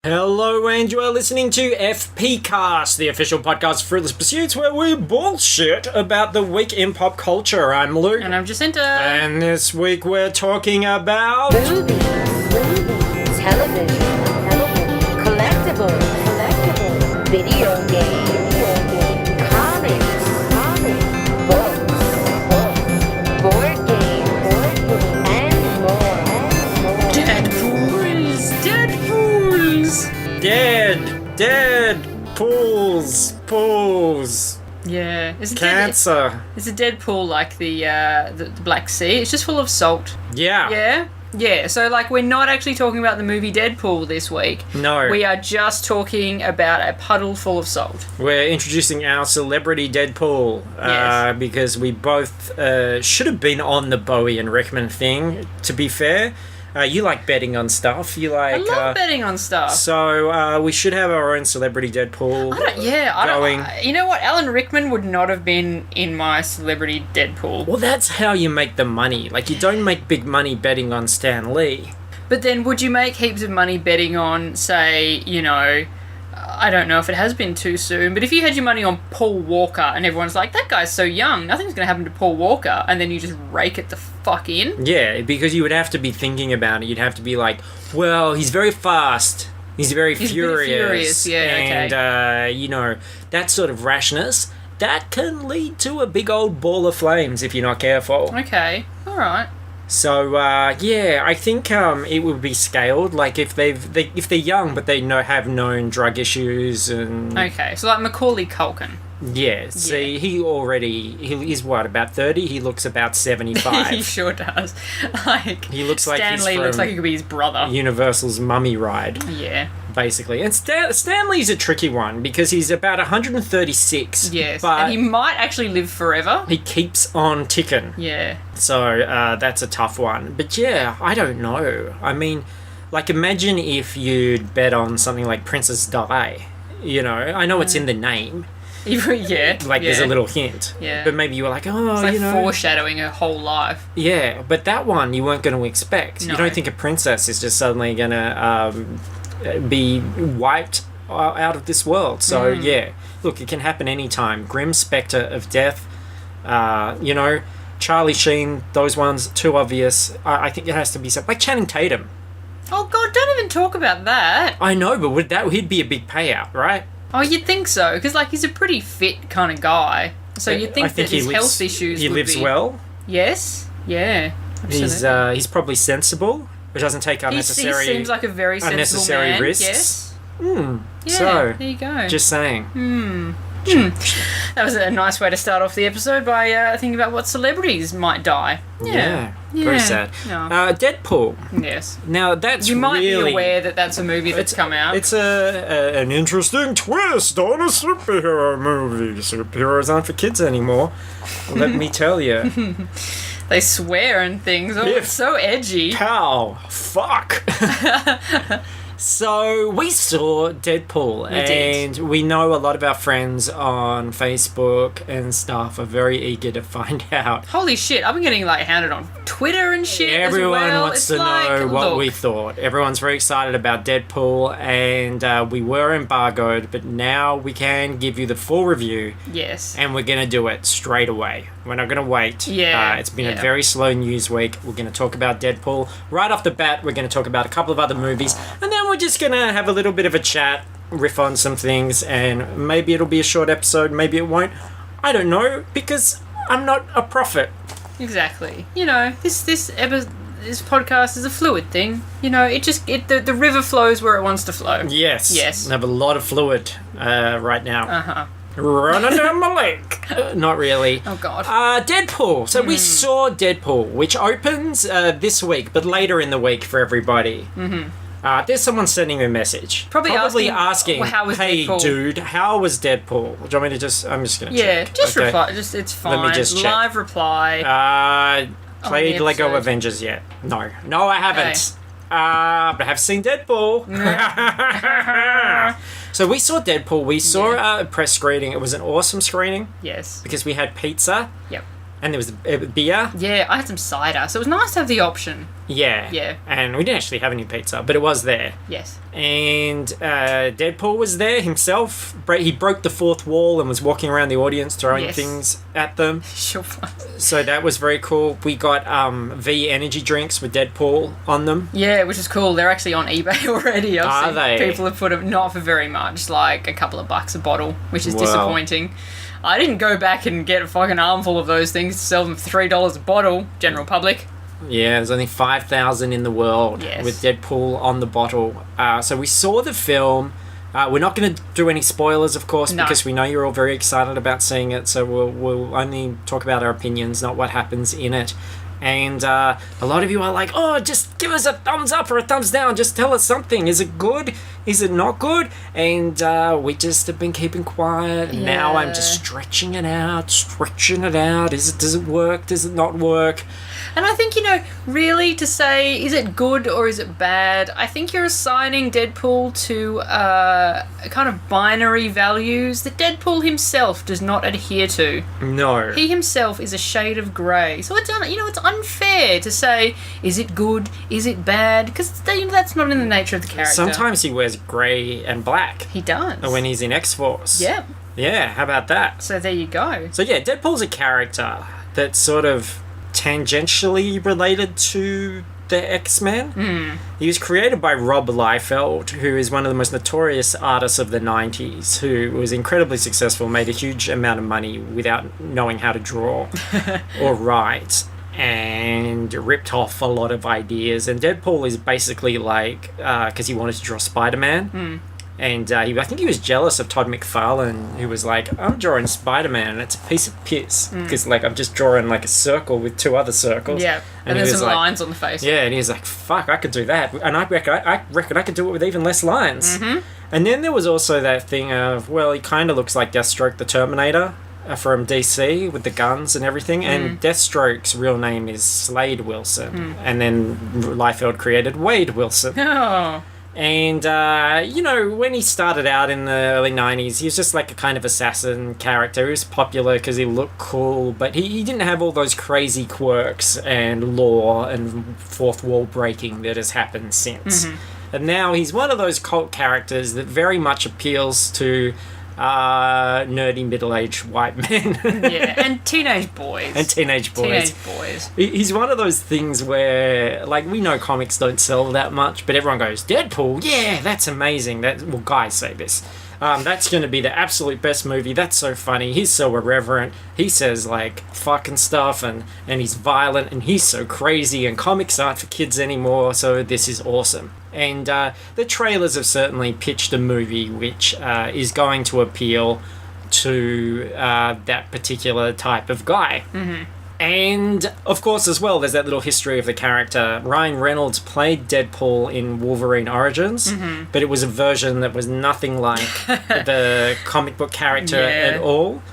Hello, and you are listening to FPcast, the official podcast for Fruitless Pursuits, where we bullshit about the week in pop culture. I'm Luke. And I'm Jacinta. And this week we're talking about... Movies, television, collectibles, video games, comics, books, board games, and more. Pools. Yeah. Cancer. Is a Deadpool like the Black Sea? It's just full of salt. Yeah. Yeah? Yeah, so we're not actually talking about the movie Deadpool this week. No. We are just talking about a puddle full of salt. We're introducing our celebrity Deadpool. Yes. Because we both should have been on the Bowie and Rickman thing, to be fair. You like betting on stuff. You like. I love betting on stuff. So we should have our own celebrity Deadpool. You know what? Alan Rickman would not have been in my celebrity Deadpool. Well, that's how you make the money. Like, you don't make big money betting on Stan Lee. But then, would you make heaps of money betting on, say, I don't know if it has been too soon, but if you had your money on Paul Walker and everyone's like, that guy's so young, nothing's going to happen to Paul Walker, and then you just rake it the fuck in? Yeah, because you would have to be thinking about it. You'd have to be like, well, he's very fast. He's very furious. Yeah, and, okay. That sort of rashness, that can lead to a big old ball of flames if you're not careful. Okay, all right. So, I think it would be scaled. Like, if they're young, but they have known drug issues and... Okay, so like Macaulay Culkin. Yeah, see, he's what, about 30? He looks about 75. He sure does. He looks like he's Stanley looks like he could be his brother. Universal's Mummy Ride. Yeah. Basically. And Stanley's a tricky one because he's about 136. Yes, but and he might actually live forever. He keeps on ticking. Yeah. So, that's a tough one. But yeah, I don't know. I mean, imagine if you'd bet on something like Princess Di. I know it's in the name. Yeah. There's a little hint. Yeah. But maybe you were like, it's foreshadowing her whole life. Yeah, but that one you weren't going to expect. No. You don't think a princess is just suddenly going to be wiped out of this world. So, yeah. Look, it can happen anytime. Grim Spectre of Death, Charlie Sheen, those ones, too obvious. I think it has to be something. Like Channing Tatum. Oh, God, don't even talk about that. I know, but he'd be a big payout, right? Oh, you'd think so, because he's a pretty fit kind of guy. So you'd think that his health issues He would lives be... well. Yes, yeah. Absolutely. He's probably sensible, which doesn't take unnecessary... He seems like a very sensible man. risks. Yes. Yeah, so, there you go. Just saying. That was a nice way to start off the episode by thinking about what celebrities might die. Yeah. Very sad. No. Deadpool. Yes. Now, that's You might really... be aware that that's a movie that's come out. It's an interesting twist on a superhero movie. Superheroes aren't for kids anymore. Let me tell you. They swear and things. Oh, it's so edgy. Pow. Fuck. So, we saw Deadpool, we know a lot of our friends on Facebook and stuff are very eager to find out. Holy shit, I've been getting hounded on Twitter and shit. Everyone as well. wants to know what we thought. Everyone's very excited about Deadpool, and we were embargoed, but now we can give you the full review. Yes. And we're going to do it straight away. We're not going to wait. Yeah. It's been a very slow news week. We're going to talk about Deadpool. Right off the bat, we're going to talk about a couple of other movies, and then we're just going to have a little bit of a chat, riff on some things, and maybe it'll be a short episode, maybe it won't. I don't know, because I'm not a prophet. Exactly. This podcast is a fluid thing. The river flows where it wants to flow. Yes. I have a lot of fluid right now. Uh-huh. Running down my lake. Not really. Oh, God. Deadpool. So we saw Deadpool, which opens this week, but later in the week for everybody. Mm-hmm. There's someone sending a message. Probably asking, how was hey, Deadpool? Dude, how was Deadpool? Do you want me to I'm just going to check. Yeah, just reply. It's fine. Let me just check. Live reply. Played Lego Avengers yet? No, I haven't. Okay. But I have seen Deadpool. So we saw Deadpool. We saw a press screening. It was an awesome screening. Yes. Because we had pizza. Yep. and there was beer. Yeah, I had some cider, so it was nice to have the option. Yeah. Yeah. And we didn't actually have any pizza, but it was there. Yes. And Deadpool was there himself. He broke the fourth wall and was walking around the audience throwing things at them. Sure. So that was very cool. We got V energy drinks with Deadpool on them. Yeah, which is cool. They're actually on eBay already. Are they? People have put them, not for very much, like a couple of bucks a bottle, which is disappointing. I didn't go back and get a fucking armful of those things to sell them for $3 a bottle, general public. Yeah, there's only 5,000 in the world with Deadpool on the bottle. So we saw the film. We're not going to do any spoilers, of course, because we know you're all very excited about seeing it. So we'll only talk about our opinions, not what happens in it. And a lot of you are like, oh, just give us a thumbs up or a thumbs down. Just tell us something. Is it good? Is it not good? And we just have been keeping quiet. And now I'm just stretching it out. Does it work? Does it not work? And I think, really to say, is it good or is it bad? I think you're assigning Deadpool to a kind of binary values that Deadpool himself does not adhere to. No. He himself is a shade of grey. So it's unfair to say, is it good? Is it bad? Because that's not in the nature of the character. Sometimes he wears grey and black. He does. When he's in X-Force. Yeah. Yeah, how about that? So there you go. So yeah, Deadpool's a character that's sort of tangentially related to the X-Men. He was created by Rob Liefeld, who is one of the most notorious artists of the 90s, who was incredibly successful, made a huge amount of money without knowing how to draw or write, and ripped off a lot of ideas. And Deadpool is basically like, because he wanted to draw Spider-Man, and I think he was jealous of Todd McFarlane, who was like, I'm drawing Spider-Man and it's a piece of piss, because I'm just drawing like a circle with two other circles. Yeah, and there's some lines on the face. Yeah, and he was like, fuck, I could do that. And I reckon I could do it with even less lines. And then there was also that thing of, well, he kind of looks like Deathstroke the Terminator from DC with the guns and everything. And Deathstroke's real name is Slade Wilson. And then Liefeld created Wade Wilson. Oh. And, when he started out in the early 90s, he was just like a kind of assassin character. He was popular because he looked cool, but he didn't have all those crazy quirks and lore and fourth wall breaking that has happened since. And now he's one of those cult characters that very much appeals to nerdy middle-aged white men. And teenage boys. He's one of those things where, like, we know comics don't sell that much, but everyone goes, Deadpool, yeah, that's amazing. Well, guys say this. That's going to be the absolute best movie. That's so funny. He's so irreverent. He says, like, fucking stuff, and he's violent, and he's so crazy, and comics aren't for kids anymore, so this is awesome. And the trailers have certainly pitched a movie which is going to appeal to that particular type of guy. And, of course, as well, there's that little history of the character. Ryan Reynolds played Deadpool in Wolverine Origins, but it was a version that was nothing like the comic book character at all,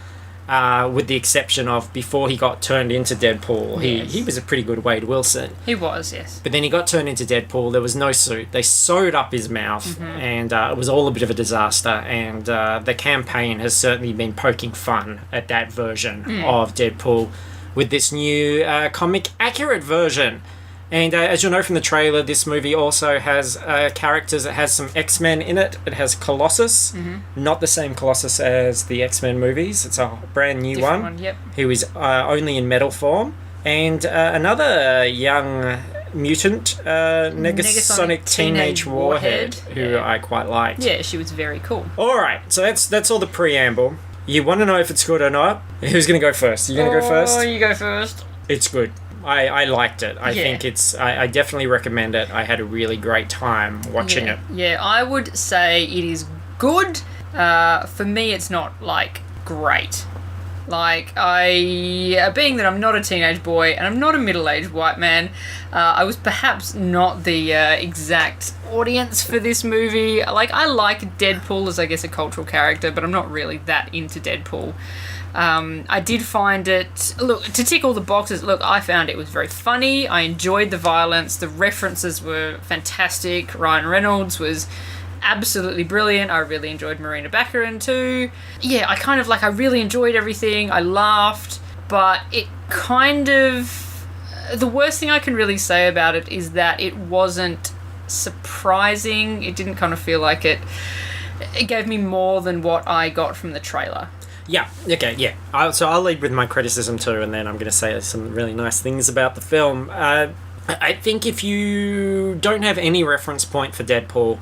with the exception of before he got turned into Deadpool. He was a pretty good Wade Wilson. He was, yes. But then he got turned into Deadpool. There was no suit. They sewed up his mouth, and it was all a bit of a disaster. And the campaign has certainly been poking fun at that version of Deadpool, with this new comic accurate version. And as you'll know from the trailer, this movie also has characters. It has some X-Men in it. It has Colossus, not the same Colossus as the X-Men movies. It's a brand new one. Who is only in metal form. And another young mutant, Negasonic Teenage Warhead, who I quite liked. Yeah, she was very cool. Alright, so that's all the preamble. You want to know if it's good or not? Who's going to go first? You going to go first? Oh, you go first. It's good. I liked it. I think I definitely recommend it. I had a really great time watching it. Yeah, I would say it is good. For me, it's not, like, great. Like, being that I'm not a teenage boy and I'm not a middle-aged white man, I was perhaps not the exact audience for this movie. Like, I like Deadpool as, I guess, a cultural character, but I'm not really that into Deadpool. I did find it, look, to tick all the boxes, I found it was very funny. I enjoyed the violence. The references were fantastic. Ryan Reynolds was absolutely brilliant. I really enjoyed Marina Baccarin too. Yeah, I really enjoyed everything. I laughed. but it kind of... The worst thing I can really say about it is that it wasn't surprising. It didn't kind of feel like it gave me more than what I got from the trailer. Yeah, okay, yeah. So I'll lead with my criticism too, and then I'm going to say some really nice things about the film. I think if you don't have any reference point for Deadpool,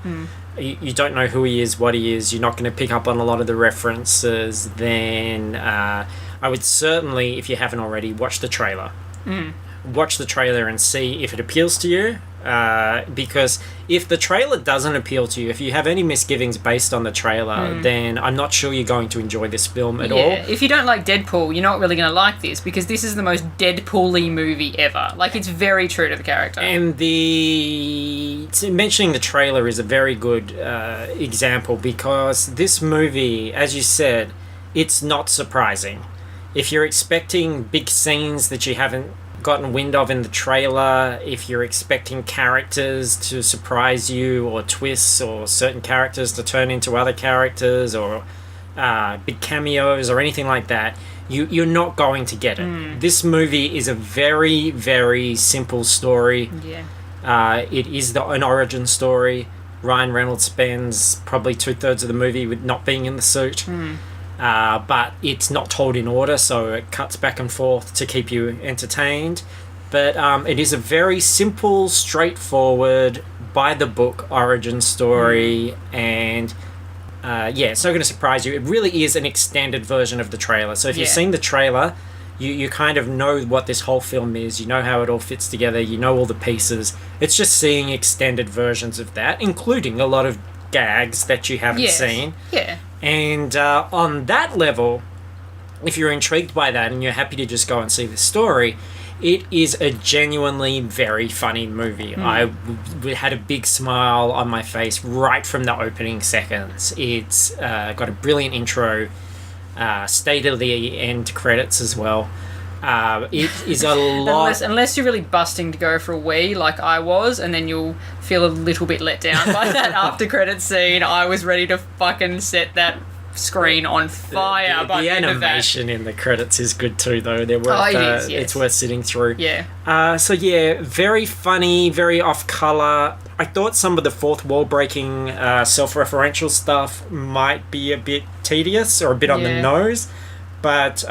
you don't know who he is, what he is, you're not going to pick up on a lot of the references, then I would certainly, if you haven't already, watch the trailer. Watch the trailer and see if it appeals to you. Because if the trailer doesn't appeal to you, if you have any misgivings based on the trailer, then I'm not sure you're going to enjoy this film at all. If you don't like Deadpool, you're not really going to like this, because this is the most Deadpool-y movie ever. Like, it's very true to the character. And mentioning the trailer is a very good example, because this movie, as you said, it's not surprising. If you're expecting big scenes that you haven't gotten wind of in the trailer, if you're expecting characters to surprise you, or twists, or certain characters to turn into other characters, or big cameos or anything like that, you're not going to get it. This movie is a very, very simple story. It is an origin story. Ryan Reynolds spends probably 2/3 of the movie with not being in the suit. But it's not told in order, so it cuts back and forth to keep you entertained. But it is a very simple, straightforward, by-the-book origin story, and it's not going to surprise you. It really is an extended version of the trailer. So if you've seen the trailer, you kind of know what this whole film is. You know how it all fits together. You know all the pieces. It's just seeing extended versions of that, including a lot of gags that you haven't seen. And on that level, if you're intrigued by that and you're happy to just go and see the story, it is a genuinely very funny movie. I had a big smile on my face right from the opening seconds. It's got a brilliant intro, state of the end credits as well. It is a lot... Unless you're really busting to go for a wee, like I was, and then you'll feel a little bit let down by that after-credit scene. I was ready to fucking set that screen on fire by the end of that. The animation in the credits is good too, though. It's worth sitting through. Very funny, very off-colour. I thought some of the fourth wall-breaking, self-referential stuff might be a bit tedious or a bit on the nose, but...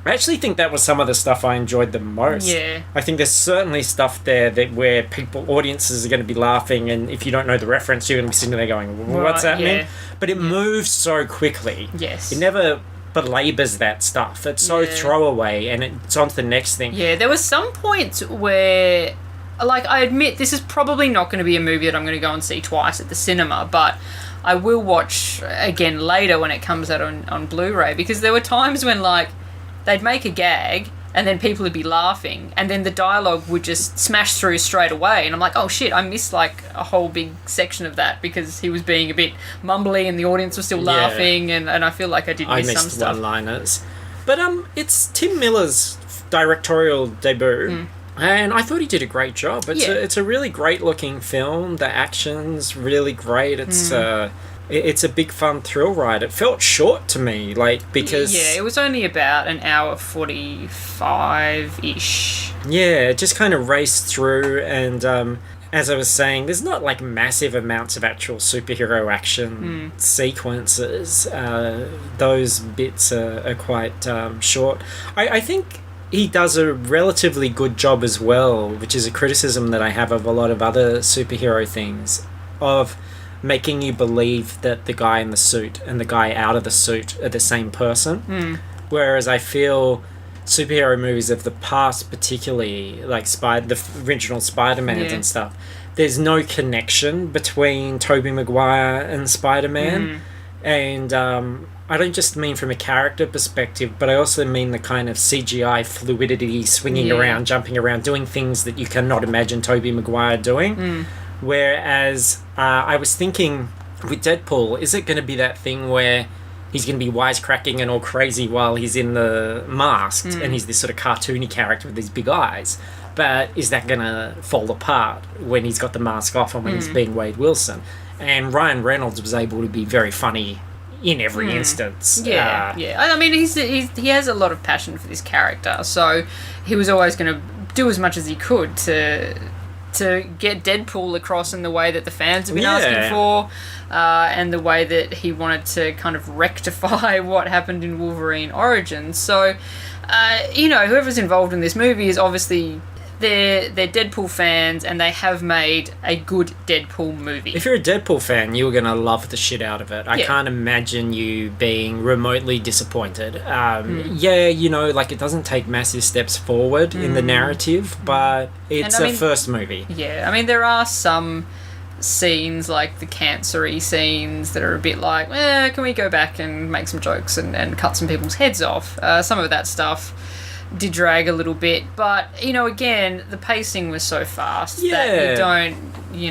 I actually think that was some of the stuff I enjoyed the most. I think there's certainly stuff there where audiences are going to be laughing, and if you don't know the reference, you're going to be sitting there going, what's happening? But it moves so quickly. It never belabors that stuff. It's so throwaway, and it's on to the next thing. There was some points where, like, I admit this is probably not going to be a movie that I'm going to go and see twice at the cinema, but I will watch again later when it comes out on Blu-ray, because there were times when, like, they'd make a gag, and then people would be laughing, and then the dialogue would just smash through straight away, and I'm like, oh shit, I missed like a whole big section of that because he was being a bit mumbly and the audience was still laughing, and I feel like I did miss some stuff. I missed one-liners. But it's Tim Miller's directorial debut, and I thought he did a great job. It's a really great-looking film. The action's really great. It's a big fun thrill ride. It felt short to me, because... Yeah, it was only about an hour 45-ish. Yeah, it just kind of raced through, and as I was saying, there's not, massive amounts of actual superhero action sequences. Those bits are quite short. I think he does a relatively good job as well, which is a criticism that I have of a lot of other superhero things, of... making you believe that the guy in the suit and the guy out of the suit are the same person. Whereas I feel superhero movies of the past, particularly, like the original Spider-Mans and stuff, there's no connection between Tobey Maguire and Spider-Man. And I don't just mean from a character perspective, but I also mean the kind of CGI fluidity, swinging around, jumping around, doing things that you cannot imagine Tobey Maguire doing. Whereas I was thinking with Deadpool, is it going to be that thing where he's going to be wisecracking and all crazy while he's in the mask and he's this sort of cartoony character with these big eyes? But is that going to fall apart when he's got the mask off and when he's being Wade Wilson? And Ryan Reynolds was able to be very funny in every instance. Yeah, yeah. I mean, he has a lot of passion for this character, so he was always going to do as much as he could to get Deadpool across in the way that the fans have been asking for, and the way that he wanted to kind of rectify what happened in Wolverine Origins. So, whoever's involved in this movie is obviously they're Deadpool fans, and they have made a good Deadpool movie. If you're a Deadpool fan, you're going to love the shit out of it. I can't imagine you being remotely disappointed. It doesn't take massive steps forward in the narrative, but it's a first movie. Yeah, I mean, there are some scenes, like the cancer-y scenes, that are a bit like, can we go back and make some jokes and cut some people's heads off? Some of that stuff did drag a little bit, but again, the pacing was so fast that you don't,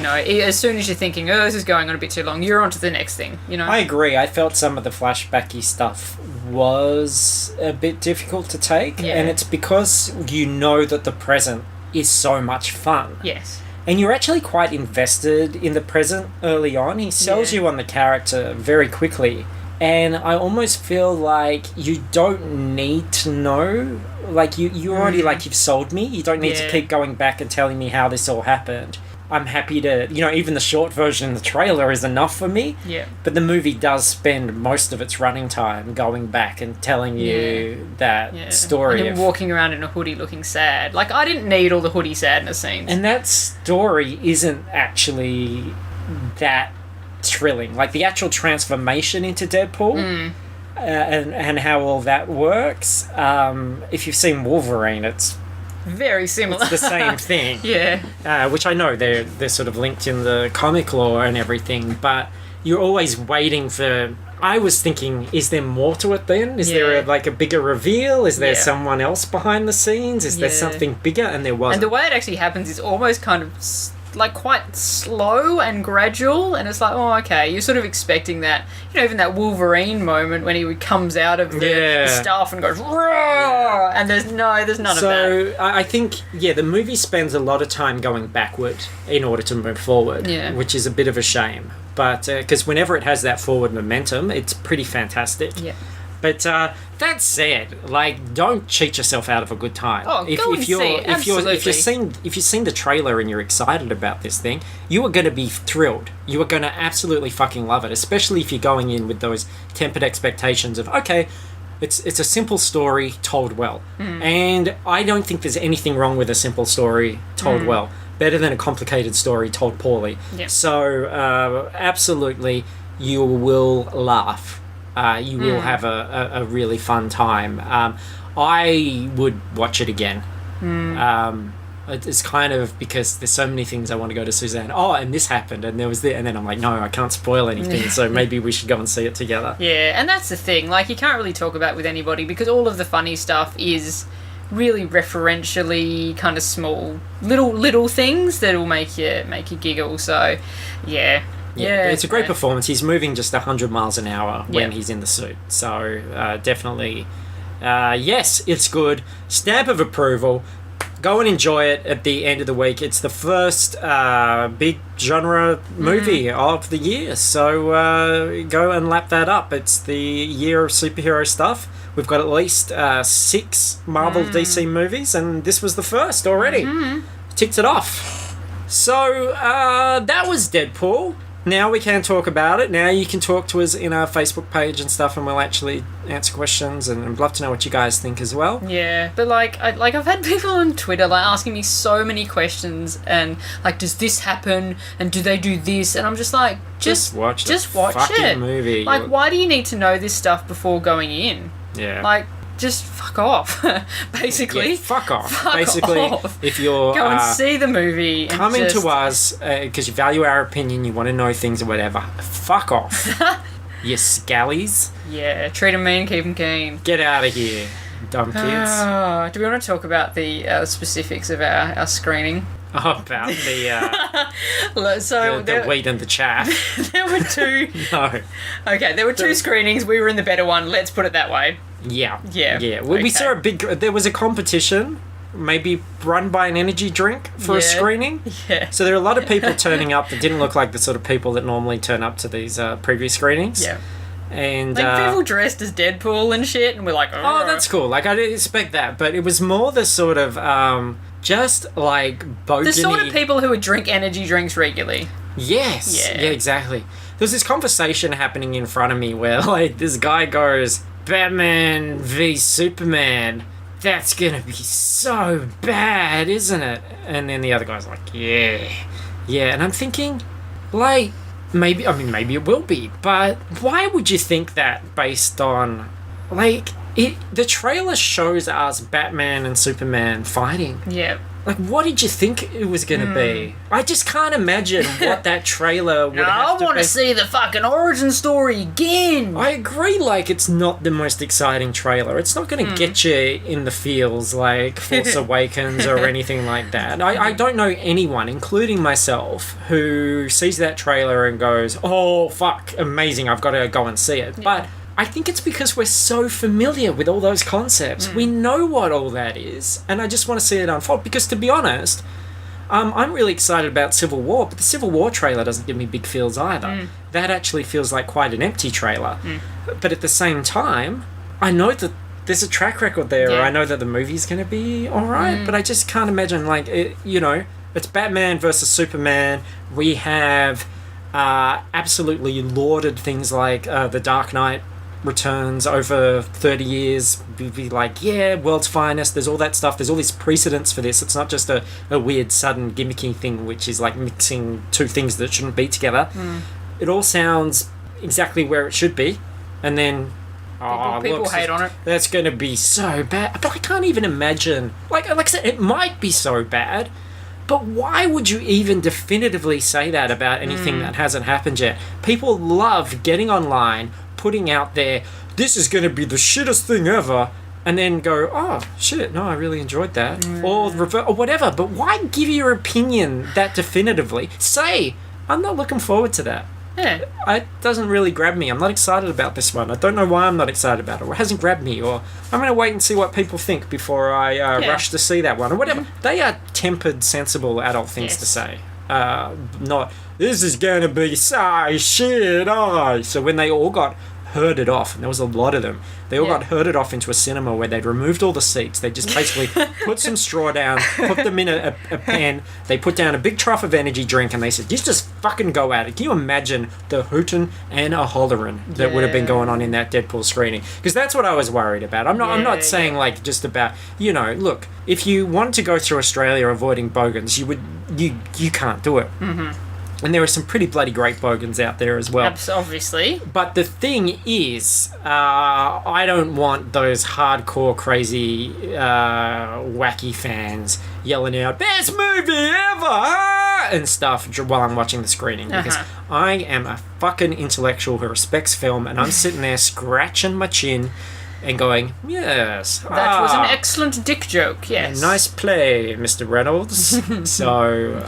as soon as you're thinking, this is going on a bit too long, you're on to the next thing. I agree. I felt some of the flashbacky stuff was a bit difficult to take, and it's because that the present is so much fun. Yes. And you're actually quite invested in the present early on. He sells you on the character very quickly. And I almost feel like you don't need to know. Like, you already, you've sold me. You don't need to keep going back and telling me how this all happened. I'm happy to, even the short version in the trailer is enough for me. Yeah. But the movie does spend most of its running time going back and telling you that story. And him walking around in a hoodie looking sad. Like, I didn't need all the hoodie sadness scenes. And that story isn't actually that thrilling. Like, the actual transformation into Deadpool and how all that works, if you've seen Wolverine, it's very similar. It's the same thing. Which I know they're sort of linked in the comic lore and everything, but you're always waiting for... I was thinking, is there more to it then? Is there a bigger reveal? Is there someone else behind the scenes? Is there something bigger? And there wasn't. And the way it actually happens is almost kind of quite slow and gradual, and it's like, oh, okay, you're sort of expecting that, even that Wolverine moment when he comes out of the stuff and goes, roar, and there's none of that. So I think, the movie spends a lot of time going backward in order to move forward, which is a bit of a shame. But, because whenever it has that forward momentum, it's pretty fantastic. Yeah. But that said, don't cheat yourself out of a good time. Oh, go and see it. Absolutely. If you've seen the trailer and you're excited about this thing, you are going to be thrilled. You are going to absolutely fucking love it, especially if you're going in with those tempered expectations of, okay, it's a simple story told well. And I don't think there's anything wrong with a simple story told well. Better than a complicated story told poorly. Yep. So, absolutely, you will laugh. You will have a really fun time. I would watch it again. It's kind of because there's so many things I want to go to Suzanne. Oh, and this happened, and there was this, and then I'm like, no, I can't spoil anything, so maybe we should go and see it together. Yeah, and that's the thing. You can't really talk about it with anybody because all of the funny stuff is really referentially kind of small, little things that'll make you giggle. So, yeah. Yeah, it's a great performance. He's moving just 100 miles an hour when he's in the suit. So, definitely, yes, it's good. Stamp of approval. Go and enjoy it at the end of the week. It's the first big genre movie of the year. So, go and lap that up. It's the year of superhero stuff. We've got at least 6 Marvel DC movies, and this was the first already. Ticked it off. So, that was Deadpool. Now we can talk about it. Now you can talk to us in our Facebook page and stuff, and we'll actually answer questions, and I'd love to know what you guys think as well. Yeah, but I've had people on Twitter asking me so many questions, and does this happen, and do they do this, and I'm just like, just watch the fucking movie. Why do you need to know this stuff before going in? Yeah. Just fuck off, basically. Yeah, fuck off. Basically, if you're... Go and see the movie. Come into us because you value our opinion, you want to know things or whatever. Fuck off. You scallies. Yeah, treat them mean, keep them keen. Get out of here, dumb kids. Do we want to talk about the specifics of our screening? Oh, about the wheat and the chaff. There were 2. No. Okay, there were 2 screenings. We were in the better one. Let's put it that way. Yeah. Yeah. Well, we saw there was a competition, maybe run by an energy drink for a screening. Yeah. So there are a lot of people turning up that didn't look like the sort of people that normally turn up to these previous screenings. Yeah. And Like, people dressed as Deadpool and shit, and we're like, oh, that's cool. Like, I didn't expect that, but it was more the sort of just like bogany. The sort of people who would drink energy drinks regularly. Yes. Yeah. Yeah, exactly. There's this conversation happening in front of me where, like, this guy goes, Batman v Superman, that's gonna be so bad, isn't it? And then the other guy's like, yeah. And I'm thinking, like, maybe it will be, but why would you think that based on, like, the trailer shows us Batman and Superman fighting. Yeah. Like, what did you think it was going to be? I just can't imagine what that trailer would have to be. I want to see the fucking origin story again. I agree, like, it's not the most exciting trailer. It's not going to get you in the feels like Force Awakens or anything like that. I don't know anyone, including myself, who sees that trailer and goes, oh, fuck, amazing, I've got to go and see it. Yeah. But I think it's because we're so familiar with all those concepts. We know what all that is, and I just want to see it unfold. Because, to be honest, I'm really excited about Civil War, but the Civil War trailer doesn't give me big feels either. That actually feels like quite an empty trailer. But at the same time, I know that there's a track record there. I know that the movie's going to be alright, but I just can't imagine, like, it's Batman versus Superman. We have absolutely lauded things like The Dark Knight Returns over 30 years, be like, yeah, world's finest, there's all that stuff, there's all these precedents for this. It's not just a weird sudden gimmicky thing which is like mixing two things that shouldn't be together. It all sounds exactly where it should be, and then people hate on it. That's going to be so bad. But I can't even imagine, like I said, it might be so bad, but why would you even definitively say that about anything that hasn't happened yet? People love getting online, putting out there, this is going to be the shittest thing ever, and then go, oh, shit, no, I really enjoyed that. Or whatever. But why give your opinion that definitively? Say, I'm not looking forward to that. Yeah. It doesn't really grab me. I'm not excited about this one. I don't know why I'm not excited about it. Or it hasn't grabbed me. Or I'm going to wait and see what people think before I rush to see that one. Or whatever. They are tempered, sensible adult things to say. Not, this is going to be so shit. So when they all got herded off, and there was a lot of them, they all got herded off into a cinema where they'd removed all the seats. They just basically put some straw down, put them in a pen, they put down a big trough of energy drink, and they said, just fucking go at it. Can you imagine the hootin' and a hollering that would have been going on in that Deadpool screening? Because that's what I was worried about. I'm not saying like just about, look, if you wanted to go through Australia avoiding bogans, you can't do it. And there are some pretty bloody great bogans out there as well. Obviously. But the thing is, I don't want those hardcore, crazy, wacky fans yelling out, best movie ever! And stuff while I'm watching the screening. Because I am a fucking intellectual who respects film, and I'm sitting there scratching my chin and going, yes. That was an excellent dick joke, yes. Nice play, Mr. Reynolds. So,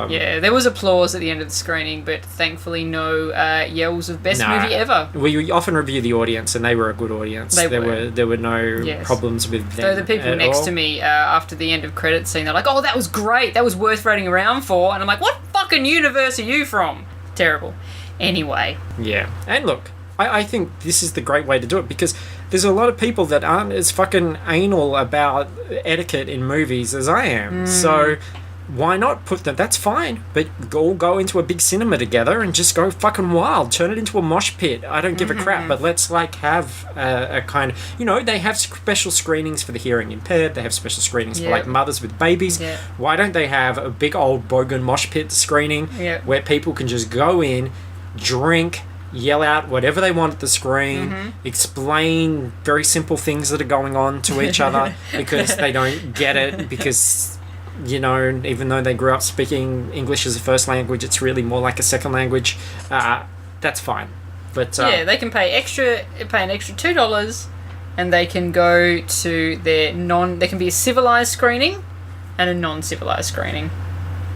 yeah, there was applause at the end of the screening, but thankfully no yells of best movie ever. We often review the audience, and they were a good audience. There were no problems with them. So the people next to me, after the end of credits scene, they're like, oh, that was great, that was worth waiting around for. And I'm like, what fucking universe are you from? Terrible. Anyway. Yeah. And look, I think this is the great way to do it, because there's a lot of people that aren't as fucking anal about etiquette in movies as I am. So why not put them? That's fine, but all go into a big cinema together and just go fucking wild. Turn it into a mosh pit. I don't give a crap, but let's like have a kind of, they have special screenings for the hearing impaired. They have special screenings for like mothers with babies. Yeah. Why don't they have a big old bogan mosh pit screening where people can just go in, drink, yell out whatever they want at the screen, explain very simple things that are going on to each other because they don't get it, because even though they grew up speaking English as a first language, it's really more like a second language. That's fine, but they can pay an extra $2, and they can go to they can be a civilized screening and a non-civilized screening.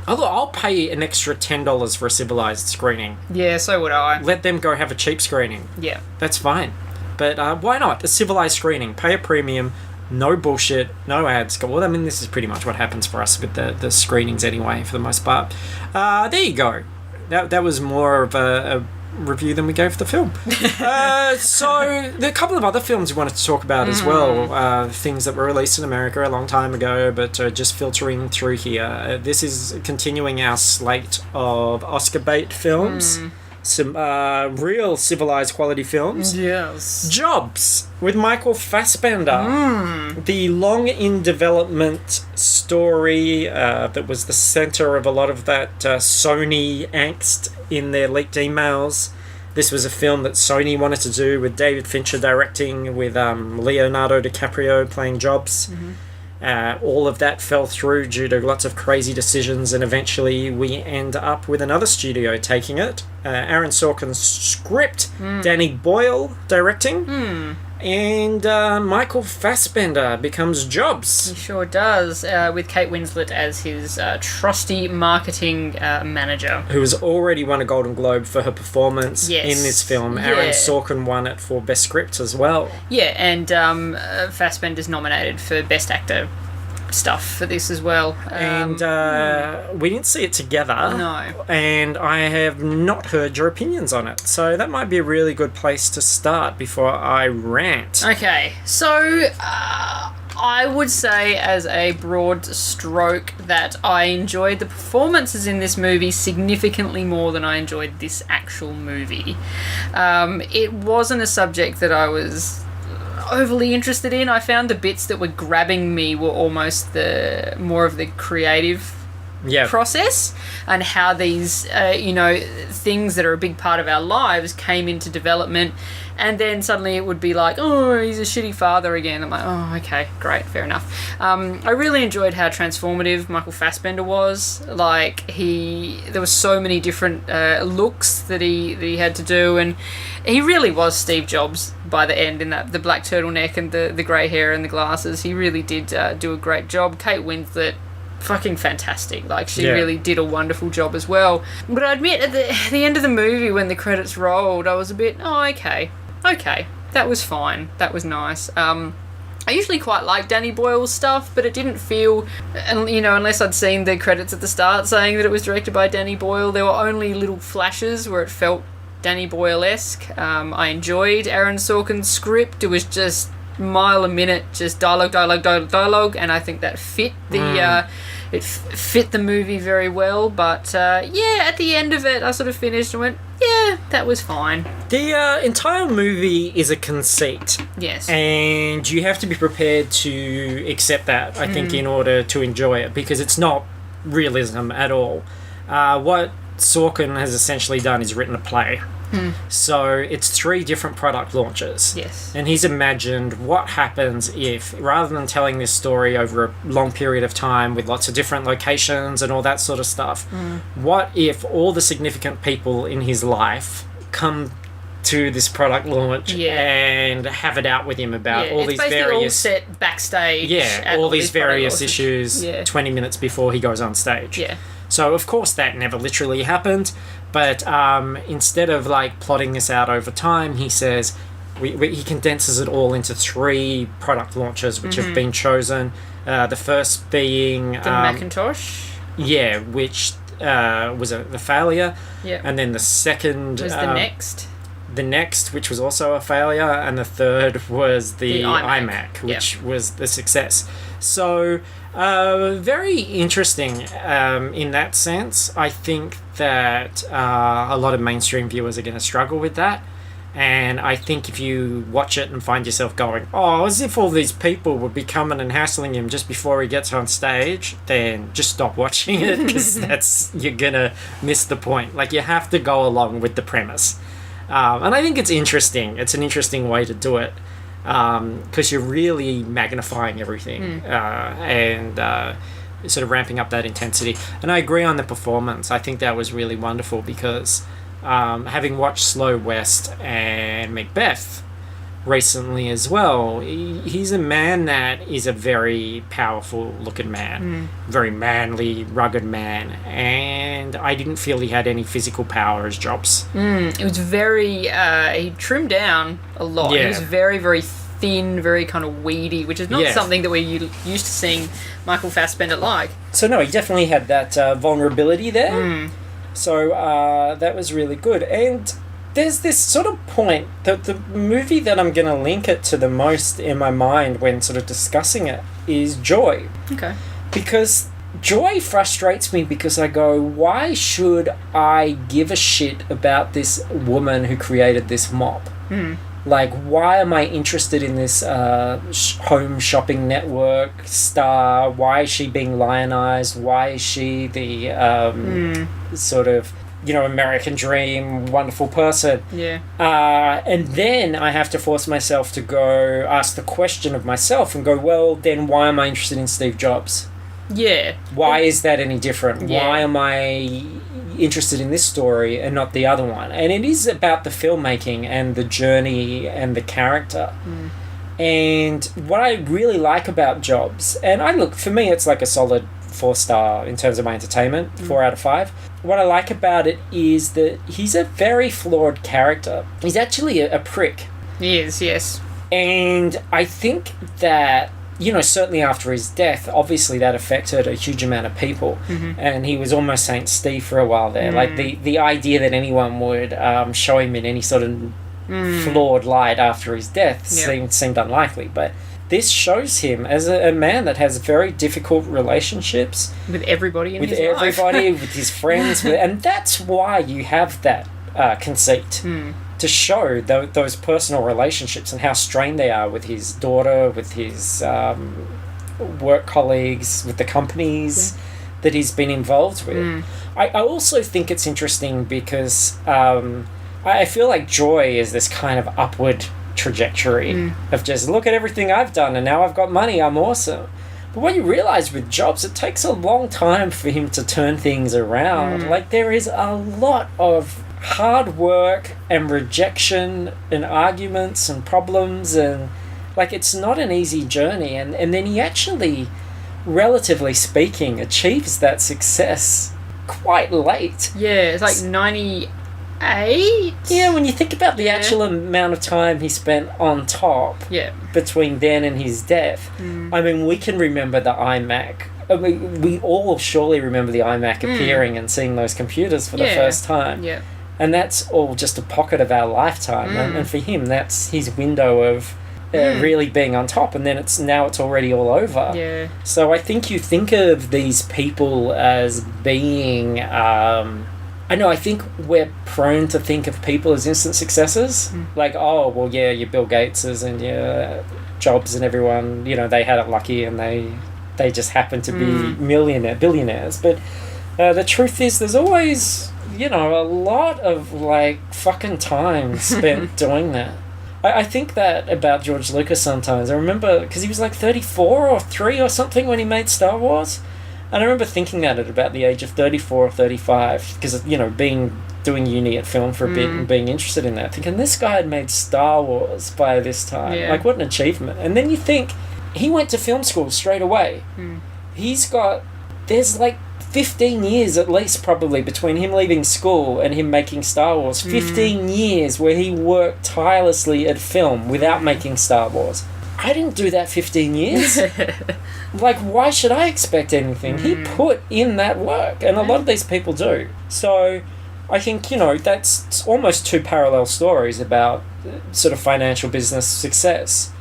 I'll pay an extra $10 for a civilized screening. Yeah, so would I. Let them go have a cheap screening. Yeah. That's fine. But why not? A civilized screening. Pay a premium. No bullshit. No ads. Well, I mean, this is pretty much what happens for us with the screenings anyway, for the most part. There you go. That was more of a review than we gave the film. So there are a couple of other films we wanted to talk about as well. Things that were released in America a long time ago, but just filtering through here. This is continuing our slate of Oscar bait films. Some real civilized quality films. Yes. Jobs with Michael Fassbender. The long in development story that was the center of a lot of that Sony angst in their leaked emails. This was a film that Sony wanted to do with David Fincher directing, with Leonardo DiCaprio playing Jobs. All of that fell through due to lots of crazy decisions, and eventually we end up with another studio taking it. Aaron Sorkin's script, Danny Boyle directing, and Michael Fassbender becomes Jobs. He sure does, with Kate Winslet as his trusty marketing manager. Who has already won a Golden Globe for her performance in this film. Aaron Sorkin won it for Best Script as well. Yeah, and Fassbender's nominated for Best Actor stuff for this as well. And we didn't see it together. No. And I have not heard your opinions on it. So that might be a really good place to start before I rant. Okay, so I would say as a broad stroke that I enjoyed the performances in this movie significantly more than I enjoyed this actual movie. It wasn't a subject that I was overly interested in. I found the bits that were grabbing me were almost the more of the creative process, and how these things that are a big part of our lives came into development, and then suddenly it would be like, oh, he's a shitty father again. I'm like, oh, okay, great, fair enough. I really enjoyed how transformative Michael Fassbender was. Like, there were so many different looks that he had to do, and he really was Steve Jobs by the end, in that the black turtleneck and the grey hair and the glasses. He really did do a great job. Kate Winslet, fucking fantastic. Like, she really did a wonderful job as well. But I admit, at the end of the movie, when the credits rolled, I was a bit, okay, that was fine, that was nice. I usually quite like Danny Boyle's stuff, but it didn't feel, unless I'd seen the credits at the start saying that it was directed by Danny Boyle, there were only little flashes where it felt Danny Boyle-esque. I enjoyed Aaron Sorkin's script. It was just mile a minute, just dialogue, and I think that fit the movie very well. But at the end of it, I sort of finished and went, yeah, that was fine. The entire movie is a conceit. Yes. And you have to be prepared to accept that, I think, in order to enjoy it, because it's not realism at all. What Sorkin has essentially done is written a play. So it's 3 different product launches. Yes. And he's imagined what happens if, rather than telling this story over a long period of time with lots of different locations and all that sort of stuff, what if all the significant people in his life come to this product launch and have it out with him about all these various... all set backstage. Yeah, all these various issues 20 minutes before he goes on stage. Yeah. So, of course, that never literally happened, but instead of, plotting this out over time, he says, he condenses it all into 3 product launches, which have been chosen. The first being... The Macintosh? Yeah, which was a failure. Yeah. And then the second... Was the Next? The Next, which was also a failure. And the third was the iMac, which was the success. So... very interesting in that sense. I think that a lot of mainstream viewers are going to struggle with that. And I think if you watch it and find yourself going, as if all these people would be coming and hassling him just before he gets on stage, then just stop watching it, because you're going to miss the point. You have to go along with the premise. And I think it's interesting. It's an interesting way to do it. Because you're really magnifying everything and sort of ramping up that intensity. And I agree on the performance. I think that was really wonderful, because having watched Slow West and Macbeth recently as well, he's a man that is a very powerful looking man, very manly, rugged man, and I didn't feel he had any physical power as Jobs. It was very he trimmed down a lot. He was very, very thin, very kind of weedy, which is not something that we're used to seeing Michael Fassbender like. So no, he definitely had that vulnerability there. So that was really good. And there's this sort of point that the movie that I'm going to link it to the most in my mind when sort of discussing it is Joy. Okay. Because Joy frustrates me because I go, why should I give a shit about this woman who created this mop? Like, why am I interested in this home shopping network star? Why is she being lionized? Why is she the sort of, you know, American dream, wonderful person? Yeah. And then I have to force myself to go ask the question of myself and go, well, then why am I interested in Steve Jobs? Yeah. Why is that any different? Yeah. Why am I interested in this story and not the other one? And it is about the filmmaking and the journey and the character. And what I really like about Jobs, and for me, it's like a solid 4-star in terms of my entertainment, 4 out of 5. What I like about it is that he's a very flawed character. He's actually a prick. He is, yes. And I think that, you know, certainly after his death, obviously that affected a huge amount of people. And he was almost Saint Steve for a while there. Like, the idea that anyone would show him in any sort of flawed light after his death seemed unlikely. But this shows him as a man that has very difficult relationships. With everybody in his life. With everybody, with his friends. And that's why you have that conceit. To show those personal relationships and how strained they are with his daughter, with his work colleagues, with the companies that he's been involved with. I also think it's interesting because I feel like Joy is this kind of upward trajectory of just, look at everything I've done and now I've got money, I'm awesome. But what you realise with Jobs, it takes a long time for him to turn things around. Like, there is a lot of hard work and rejection and arguments and problems, and like, it's not an easy journey, and then he actually, relatively speaking, achieves that success quite late. Yeah, it's like 98? Yeah, when you think about the actual amount of time he spent on top between then and his death. I mean, we can remember the iMac. I mean, we all surely remember the iMac appearing and seeing those computers for the first time. Yeah. And that's all just a pocket of our lifetime. And for him, that's his window of really being on top. And then it's already all over. Yeah. So I think you think of these people as being... I think we're prone to think of people as instant successes. Like, oh, well, yeah, your Bill Gateses and your Jobs and everyone, you know, they had it lucky and they just happened to be billionaires. But the truth is, there's always... you know, a lot of, like, fucking time spent doing that. I think that about George Lucas sometimes. I remember, because he was like 34 or 3 or something when he made Star Wars. And I remember thinking that at about the age of 34 or 35, because, you know, doing uni at film for a bit and being interested in that, thinking this guy had made Star Wars by this time. Yeah. Like, what an achievement. And then you think, he went to film school straight away. There's like 15 years at least probably between him leaving school and him making Star Wars. 15 years where he worked tirelessly at film without making Star Wars. I didn't do that 15 years. Like, why should I expect anything? He put in that work, and a lot of these people do. So I think, you know, that's almost 2 parallel stories about sort of financial business success.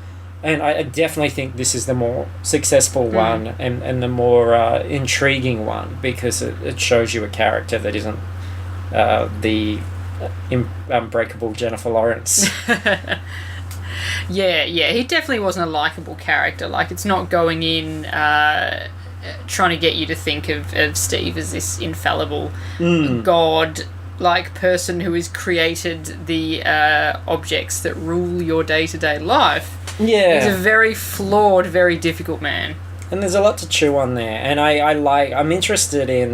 And I definitely think this is the more successful one and the more intriguing one, because it shows you a character that isn't the unbreakable Jennifer Lawrence. Yeah, he definitely wasn't a likeable character. Like, it's not going in trying to get you to think of Steve as this infallible god-like person who has created the objects that rule your day-to-day life. Yeah. He's a very flawed, very difficult man. And there's a lot to chew on there. And I'm interested in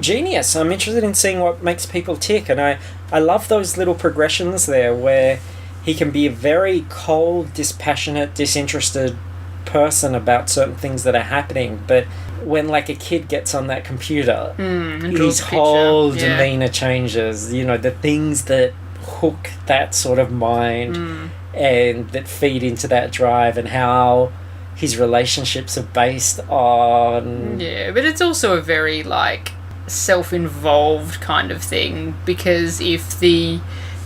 genius. I'm interested in seeing what makes people tick. And I love those little progressions there where he can be a very cold, dispassionate, disinterested person about certain things that are happening. But when, like, a kid gets on that computer, his whole demeanor changes. You know, the things that hook that sort of mind and that feed into that drive, and how his relationships are based on... Yeah, but it's also a very, like, self-involved kind of thing, because if the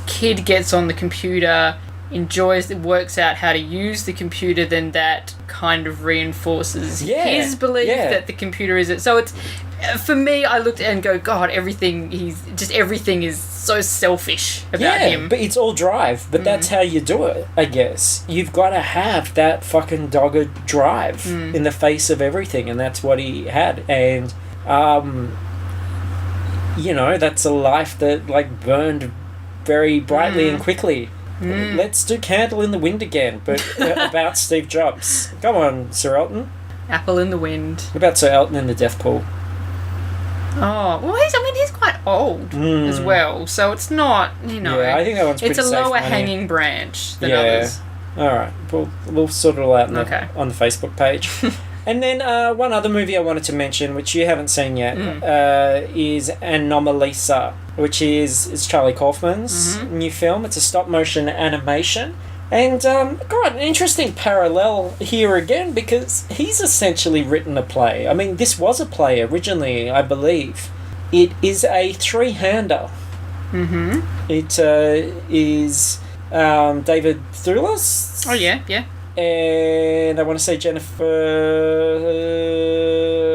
kid gets on the computer, enjoys it, works out how to use the computer, then that kind of reinforces his belief that the computer is it. So it's, for me, I looked at it and go, God, everything is so selfish about him. Yeah, but it's all drive. But that's how you do it, I guess. You've got to have that fucking dogged drive in the face of everything, and that's what he had. And, that's a life that, like, burned very brightly and quickly. Let's do Candle in the Wind again, but about Steve Jobs. Come on, Sir Elton. Apple in the Wind. What about Sir Elton in the Deathpool? Oh, well, he's quite old as well, so it's not, Yeah, I think that one's pretty it's a safe lower money. hanging branch than others. All right, we'll sort it all out on the Facebook page. And then one other movie I wanted to mention, which you haven't seen yet, is Anomalisa, which is Charlie Kaufman's new film. It's a stop-motion animation. And, God, an interesting parallel here again, because he's essentially written a play. I mean, this was a play originally, I believe. It is a three-hander. It is David Thewlis. Oh, yeah. And I want to say I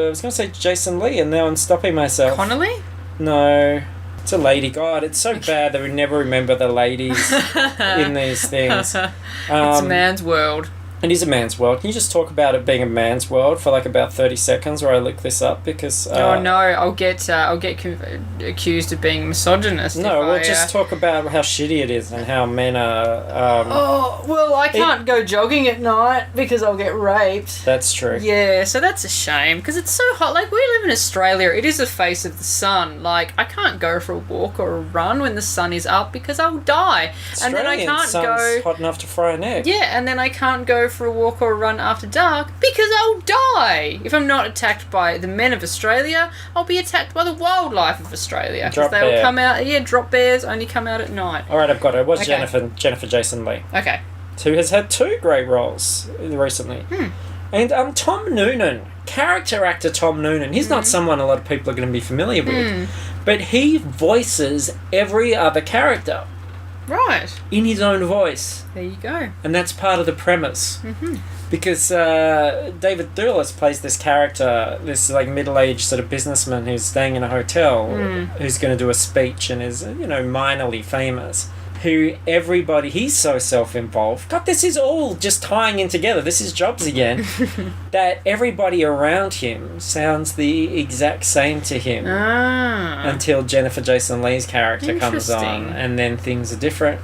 was going to say Jason Lee, and now I'm stopping myself. Connolly? No. It's a lady. God, it's so bad that we never remember the ladies in these things. It's a man's world. It is a man's world. Can you just talk about it being a man's world for like about 30 seconds while I look this up? Because oh no, I'll get accused of being misogynist. No, we'll just talk about how shitty it is and how men are. Oh well, I can't go jogging at night because I'll get raped. That's true. Yeah, so that's a shame because it's so hot. Like, we live in Australia. It is the face of the sun. Like, I can't go for a walk or a run when the sun is up because I'll die. And then I can't sun's hot enough to fry an egg. Yeah, and then I can't go for a walk or a run after dark because I'll die. If I'm not attacked by the men of Australia, I'll be attacked by the wildlife of Australia because they will come out. Yeah, drop bears only come out at night. All right, I've got it. It was Jennifer Jason Lee. Okay. Who has had 2 great roles recently. And Tom Noonan, character actor Tom Noonan, he's not someone a lot of people are going to be familiar with, but he voices every other character. Right. In his own voice. There you go. And that's part of the premise. Because David Thewlis plays this character, this like middle-aged sort of businessman who's staying in a hotel, who's going to do a speech and is, minorly famous. He's so self-involved. God, this is all just tying in together. This is Jobs again. That everybody around him sounds the exact same to him. Until Jennifer Jason Leigh's character comes on, and then things are different.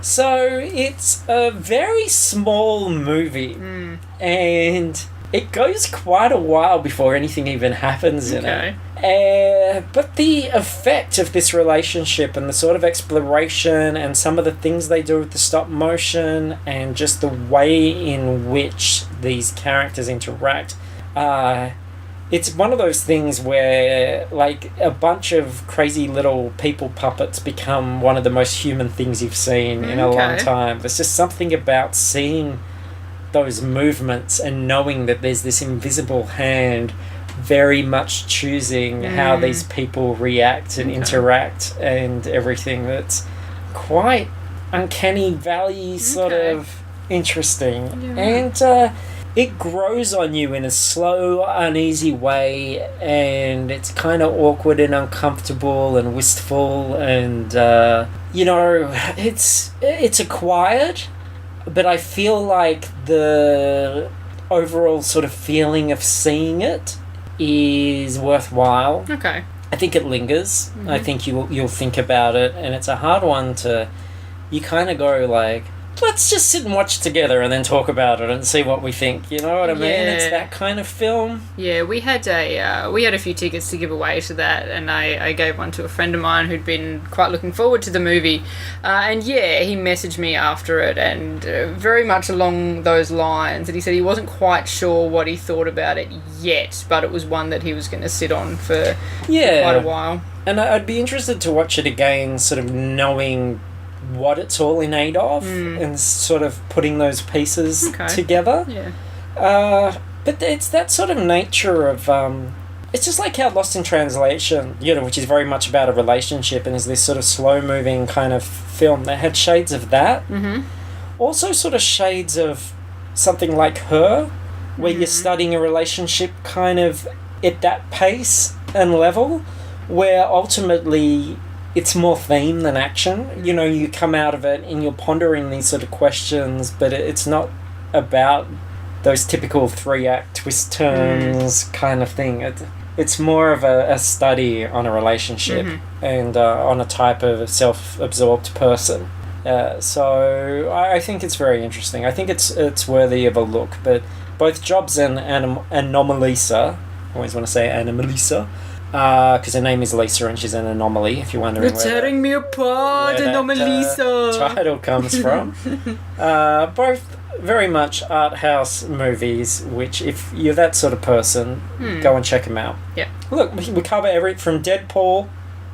So it's a very small movie, and it goes quite a while before anything even happens in it. But the effect of this relationship and the sort of exploration and some of the things they do with the stop motion and just the way in which these characters interact, it's one of those things where like a bunch of crazy little people puppets become one of the most human things you've seen in a long time. There's just something about seeing those movements and knowing that there's this invisible hand very much choosing how these people react and interact and everything. That's quite uncanny valley sort of interesting. And it grows on you in a slow, uneasy way, and it's kind of awkward and uncomfortable and wistful, and it's acquired, but I feel like the overall sort of feeling of seeing it is worthwhile. Okay. I think it lingers. I think you'll think about it, and it's a hard one to. You kind of go like, let's just sit and watch together and then talk about it and see what we think. You know what I mean? It's that kind of film. Yeah, we had a few tickets to give away to that, and I gave one to a friend of mine who'd been quite looking forward to the movie, and he messaged me after it, and very much along those lines, and he said he wasn't quite sure what he thought about it yet, but it was one that he was going to sit on for quite a while. And I'd be interested to watch it again, sort of knowing what it's all in aid of and sort of putting those pieces together. But it's that sort of nature of it's just like how Lost in Translation, which is very much about a relationship and is this sort of slow-moving kind of film that had shades of that. Mm-hmm. Also sort of shades of something like Her, where you're studying a relationship kind of at that pace and level, where ultimately it's more theme than action. You come out of it and you're pondering these sort of questions, but it's not about those typical 3-act twist turns kind of thing. It's more of a study on a relationship and on a type of self-absorbed person. So I think it's very interesting. I think it's worthy of a look. But both Jobs and Anomalisa, I always want to say Anomalisa, because her name is Lisa and she's an anomaly, if you're wondering You're tearing me apart, Anomalisa! Title comes from. Both very much art house movies, which if you're that sort of person, go and check them out. Yeah. Look, we cover everything from Deadpool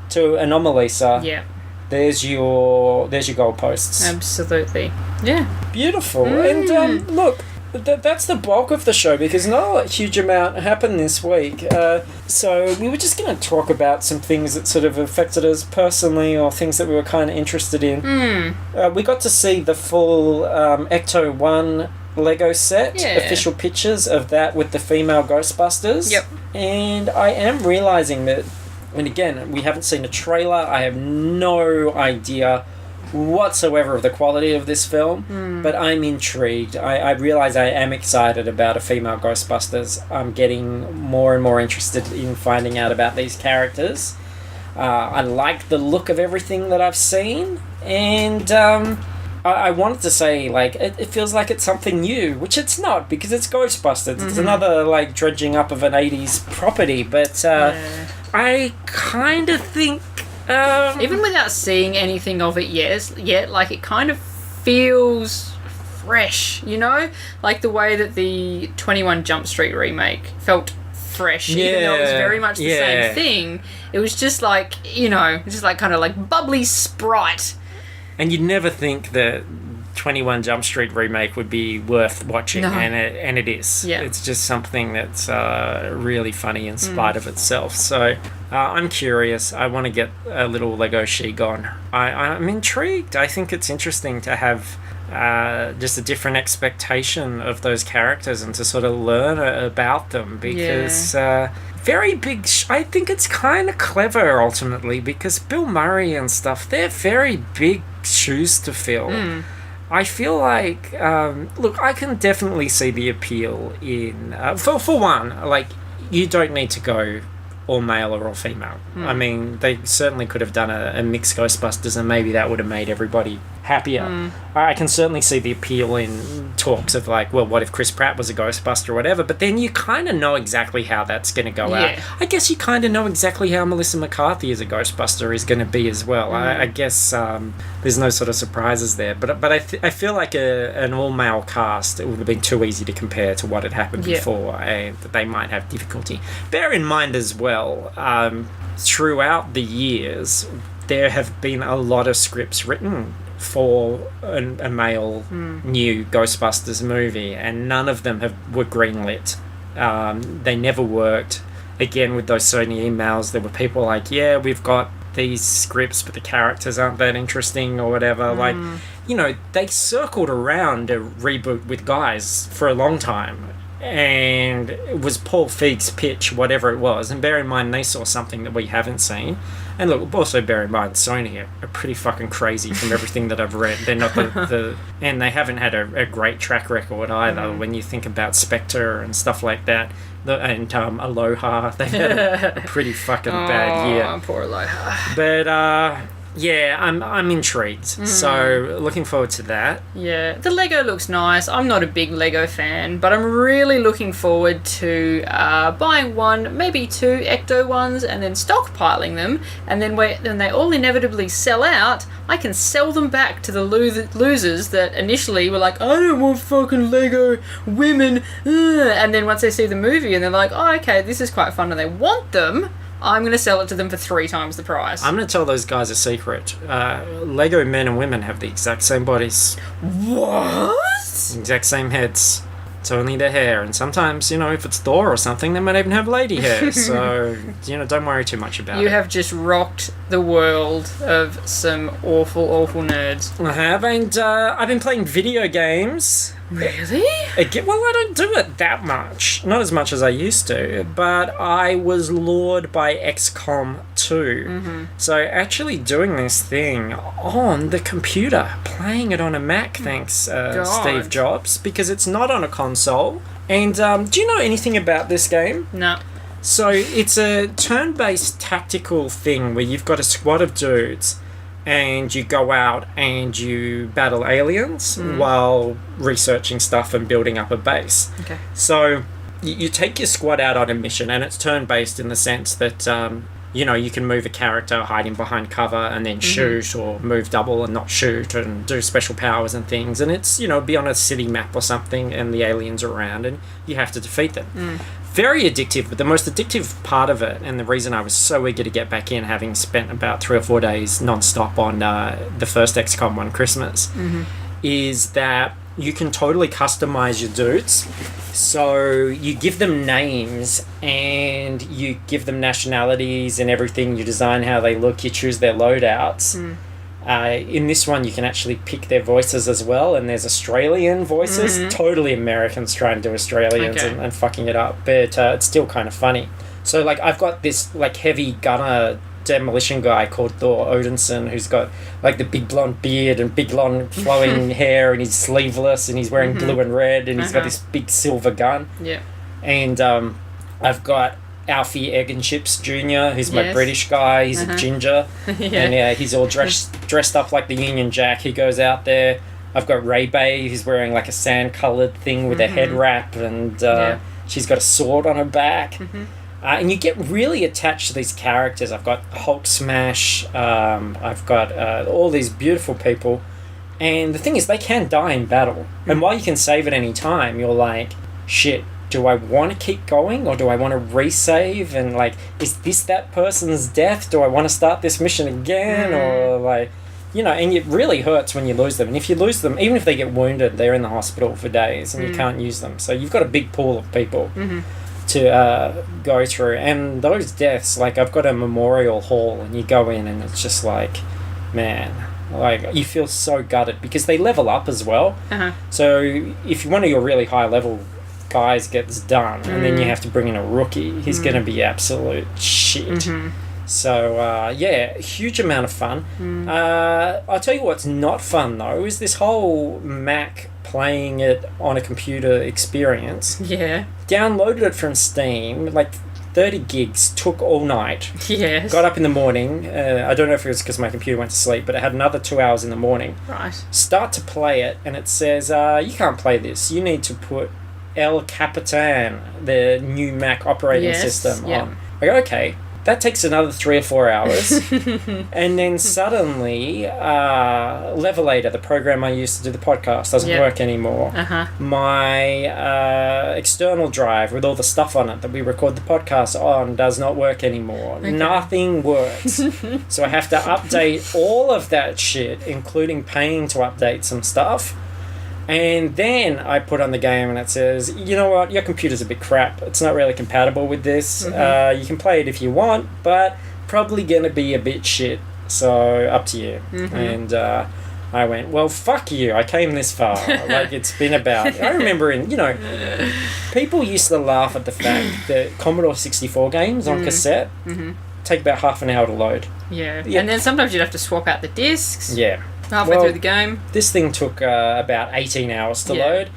to Anomalisa. Yeah. There's your goalposts. Absolutely. Yeah. Beautiful. And look, that's the bulk of the show because not a huge amount happened this week. So we were just going to talk about some things that sort of affected us personally or things that we were kind of interested in. We got to see the full Ecto 1 Lego set, official pictures of that with the female Ghostbusters. Yep. And I am realising that, and again, we haven't seen a trailer. I have no idea whatsoever of the quality of this film, but I'm intrigued. I realise I am excited about a female Ghostbusters. I'm getting more and more interested in finding out about these characters. I like the look of everything that I've seen, and I wanted to say, like, it feels like it's something new, which it's not, because it's Ghostbusters. It's another, like, dredging up of an 80s property, but I kind of think... even without seeing anything of it yet, like, it kind of feels fresh, Like the way that the 21 Jump Street remake felt fresh, even though it was very much the same thing. It was just like, just like kind of like bubbly Sprite. And you'd never think that 21 Jump Street remake would be worth watching, and it is. Yeah. It's just something that's really funny in spite of itself. So I'm curious. I want to get a little Lego She-Gon. I'm intrigued. I think it's interesting to have just a different expectation of those characters and to sort of learn about them because... very big... I think it's kind of clever, ultimately, because Bill Murray and stuff, they're very big shoes to fill. I feel like... look, I can definitely see the appeal in... For one, like, you don't need to go all male or all female. I mean, they certainly could have done a mixed Ghostbusters and maybe that would have made everybody happier. I can certainly see the appeal in talks of like, well, what if Chris Pratt was a Ghostbuster or whatever, but then you kind of know exactly how that's going to go out. I guess you kind of know exactly how Melissa McCarthy as a Ghostbuster is going to be as well. I guess there's no sort of surprises there, but I feel like an all-male cast, it would have been too easy to compare to what had happened before, and they might have difficulty. Bear in mind as well, throughout the years, there have been a lot of scripts written for a male new Ghostbusters movie, and none of them were greenlit. They never worked. Again, with those Sony emails, there were people like, yeah, we've got these scripts, but the characters aren't that interesting or whatever. Like, they circled around a reboot with guys for a long time. And it was Paul Feig's pitch, whatever it was. And bear in mind, they saw something that we haven't seen. And look, also bear in mind, Sony are pretty fucking crazy from everything that I've read. They're not and they haven't had a great track record either. When you think about Spectre and stuff like that, and Aloha, they've had a pretty fucking bad year. Poor Aloha. But yeah, I'm intrigued. So looking forward to that. Yeah, the Lego looks nice. I'm not a big Lego fan, but I'm really looking forward to buying one, maybe two Ecto ones, and then stockpiling them. And then when they all inevitably sell out, I can sell them back to the losers that initially were like, I don't want fucking Lego women. And then once they see the movie and they're like, oh, okay, this is quite fun, and they want them, I'm going to sell it to them for 3 times the price. I'm going to tell those guys a secret. Lego men and women have the exact same bodies. What? Exact same heads. It's only their hair. And sometimes, if it's Thor or something, they might even have lady hair. So, don't worry too much about it. You have just rocked the world of some awful, awful nerds. I have, and I've been playing video games. Really? Well, I don't do it that much. Not as much as I used to. But I was lured by XCOM 2. Mm-hmm. So actually doing this thing on the computer, playing it on a Mac, thanks Steve Jobs, because it's not on a console. And do you know anything about this game? No. So it's a turn-based tactical thing where you've got a squad of dudes and you go out and you battle aliens while researching stuff and building up a base. Okay. So you take your squad out on a mission, and it's turn-based in the sense that, you can move a character, hide him behind cover, and then shoot, or move double and not shoot, and do special powers and things. And it's, be on a city map or something, and the aliens are around, and you have to defeat them. Very addictive, but the most addictive part of it, and the reason I was so eager to get back in, having spent about 3 or 4 days non-stop on the first XCOM one Christmas, is that you can totally customize your dudes. So you give them names, and you give them nationalities and everything. You design how they look, you choose their loadouts. In this one, you can actually pick their voices as well, and there's Australian voices. Totally Americans trying to do Australians and fucking it up, but it's still kind of funny. So, I've got this, heavy gunner demolition guy called Thor Odinson, who's got, the big blonde beard and big blonde flowing hair, and he's sleeveless, and he's wearing blue and red, and he's got this big silver gun. Yeah. And I've got Alfie Egg and Chips Jr., who's my British guy. He's a ginger. And he's all dressed up like the Union Jack. He goes out there. I've got Ray Bay, who's wearing a sand-coloured thing with a head wrap, and she's got a sword on her back. And you get really attached to these characters. I've got Hulk Smash. I've got all these beautiful people. And the thing is, they can die in battle. And while you can save at any time, you're like, shit, do I want to keep going, or do I want to resave? And is this that person's death? Do I want to start this mission again? Or and it really hurts when you lose them. And if you lose them, even if they get wounded, they're in the hospital for days and you can't use them. So you've got a big pool of people to go through. And those deaths, I've got a memorial hall, and you go in and it's just man, you feel so gutted, because they level up as well. So if one of your really high level guys gets done, and then you have to bring in a rookie, he's going to be absolute shit. So huge amount of fun. I'll tell you what's not fun though, is this whole Mac playing it on a computer experience. Downloaded it from Steam, 30 gigs, took all night. Got up in the morning, I don't know if it was because my computer went to sleep, but it had another 2 hours in the morning. Start to play it, and it says, you can't play this, you need to put El Capitan, the new Mac operating system, on. I go, okay, that takes another 3 or 4 hours. And then suddenly, Levelator, the program I used to do the podcast, doesn't work anymore. My external drive with all the stuff on it that we record the podcast on does not work anymore. Nothing works. So I have to update all of that shit, including paying to update some stuff. And then I put on the game, and it says, you know what, your computer's a bit crap. It's not really compatible with this. You can play it if you want, but probably going to be a bit shit. So up to you. And I went, well, fuck you. I came this far. It's been about... I remember people used to laugh at the fact that Commodore 64 games on cassette take about half an hour to load. And then sometimes you'd have to swap out the discs. Halfway through the game. This thing took about 18 hours to load.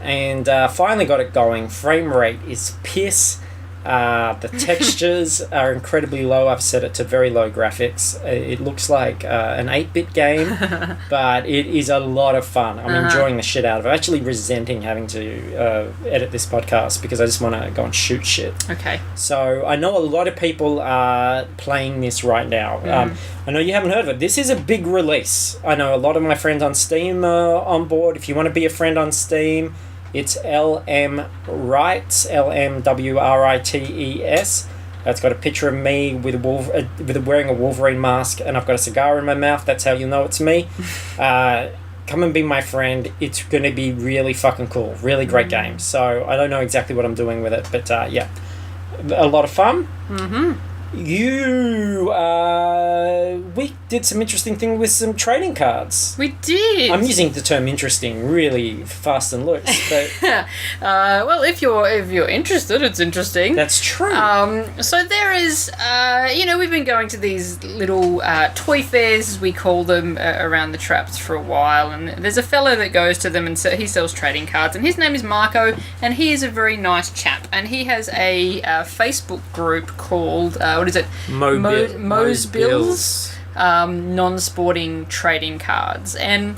And finally got it going. Frame rate is piss. The textures are incredibly low. I've set it to very low graphics. It looks like an 8-bit game, but it is a lot of fun. I'm enjoying the shit out of it. I'm actually resenting having to edit this podcast because I just want to go and shoot shit. So I know a lot of people are playing this right now. I know you haven't heard of it. This is a big release. I know a lot of my friends on Steam are on board. If you want to be a friend on Steam, it's LM Writes, LMWRITES. It's got a picture of me with wearing a Wolverine mask, and I've got a cigar in my mouth. That's how you'll know it's me. Can't come and be my friend. It's going to be really fucking cool. Really great game. So I don't know exactly what I'm doing with it, but yeah, a lot of fun. Mm-hmm. We did some interesting thing with some trading cards. We did. I'm using the term interesting really fast and loose, but well, if you're interested, it's interesting. that's true. So there is, we've been going to these little toy fairs, as we call them, around the traps for a while, and there's a fellow that goes to them, and he sells trading cards, and his name is Marco, and he is a very nice chap, and he has a Facebook group called what is it? Mo's Bills. Non-sporting trading cards, and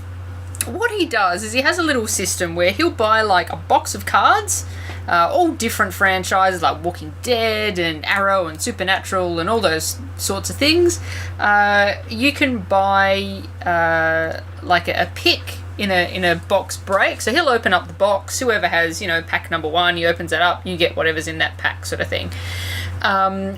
what he does is he has a little system where he'll buy like a box of cards, all different franchises like Walking Dead and Arrow and Supernatural and all those sorts of things. You can buy like a pick in a box break, so he'll open up the box. Whoever has pack number 1, he opens it up, you get whatever's in that pack, sort of thing.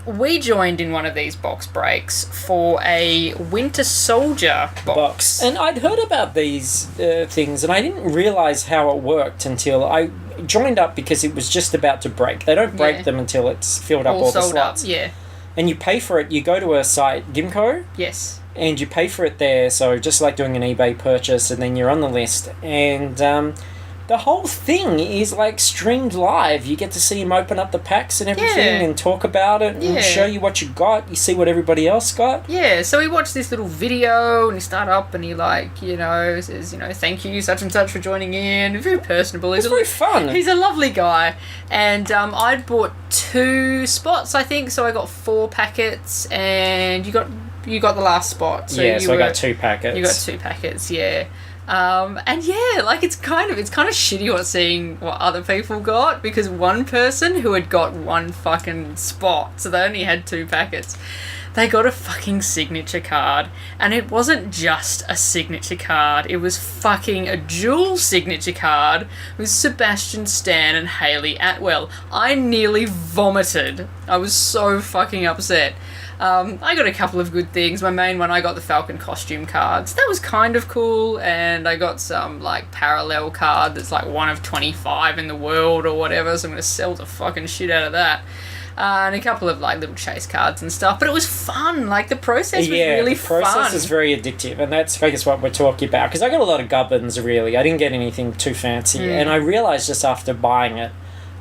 We joined in one of these box breaks for a Winter Soldier box. And I'd heard about these things, and I didn't realise how it worked until I joined up, because it was just about to break. They don't break them until it's filled up all the slots. Yeah. And you pay for it. You go to a site, Gimco. Yes. And you pay for it there, so just like doing an eBay purchase, and then you're on the list. And the whole thing is like streamed live. You get to see him open up the packs and everything, and talk about it, and show you what you got. You see what everybody else got. Yeah, so he watched this little video, and he started up, and he says, thank you, such and such, for joining in. Very personable. It's very fun. He's a lovely guy. And I'd bought 2 spots, I think, so I got 4 packets, and you got the last spot. So I got 2 packets. You got 2 packets, yeah. And yeah, like it's kind of shitty seeing what other people got, because one person who had got 1 fucking spot, so they only had 2 packets, they got a fucking signature card, and it wasn't just a signature card, it was fucking a dual signature card with Sebastian Stan and Hayley Atwell. I nearly vomited. I was so fucking upset. I got a couple of good things. My main one, I got the Falcon costume cards. That was kind of cool, and I got some like parallel card that's like 1 of 25 in the world or whatever, so I'm going to sell the fucking shit out of that. And a couple of like little chase cards and stuff, but it was fun. Like the process was really fun. The process is very addictive, and that's, I guess, what we're talking about, because I got a lot of gubbins, really. I didn't get anything too fancy, and I realised just after buying it,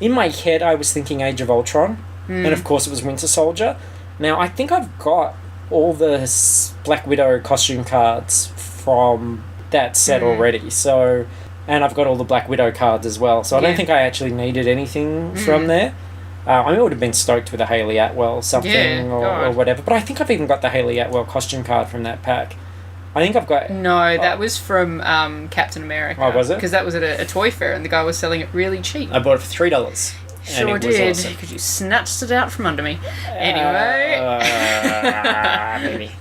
in my head I was thinking Age of Ultron, and of course it was Winter Soldier. Now, I think I've got all the Black Widow costume cards from that set already, so, and I've got all the Black Widow cards as well, so I don't think I actually needed anything from there. I would have been stoked with a Hayley Atwell something or whatever, but I think I've even got the Hayley Atwell costume card from that pack. I think I've got... No, that was from Captain America. Oh, was it? Because that was at a toy fair, and the guy was selling it really cheap. I bought it for $3. Sure did, because you snatched it out from under me. Anyway. Maybe.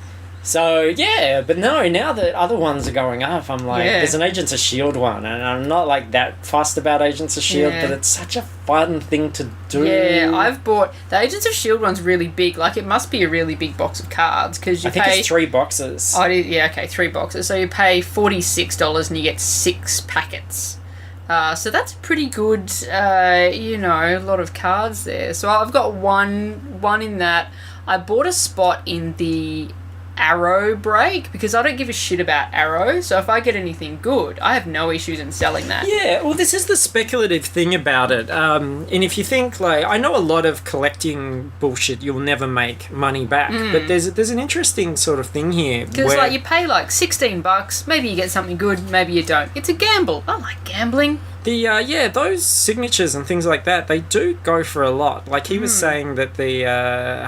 So, yeah, but no, now that other ones are going up, I'm like, there's an Agents of S.H.I.E.L.D. one, and I'm not like that fussed about Agents of S.H.I.E.L.D., but it's such a fun thing to do. Yeah, I've bought... The Agents of S.H.I.E.L.D. one's really big. Like, it must be a really big box of cards, because you I think it's 3 boxes. Oh, yeah, okay, 3 boxes. So you pay $46 and you get 6 packets. So that's pretty good, a lot of cards there. So I've got one in that. I bought a spot in the Arrow break, because I don't give a shit about Arrow, so if I get anything good, I have no issues in selling that. Yeah, well, this is the speculative thing about it. And if you think, like, I know a lot of collecting bullshit, you'll never make money back, but there's an interesting sort of thing here. Because, like, you pay, like, $16, maybe you get something good, maybe you don't. It's a gamble. I like gambling. Those signatures and things like that, they do go for a lot. Like he was saying that the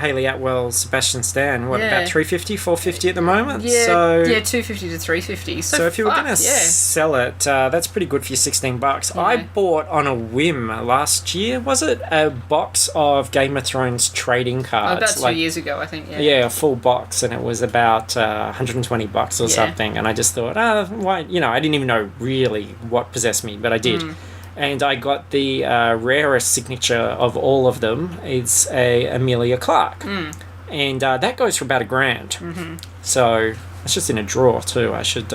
Hayley Atwell, Sebastian Stan, about $350, $450 at the moment? Yeah, so, $250 to $350. So if you were going to sell it, that's pretty good for your $16. Yeah. I bought on a whim last year, was it? A box of Game of Thrones trading cards. About 2 years ago, I think, Yeah, a full box, and it was about $120 or something. And I just thought, why? I didn't even know really what possessed me, but I did. And I got the rarest signature of all of them. It's a Amelia Clark. And that goes for about $1,000. So It's just in a drawer too. I should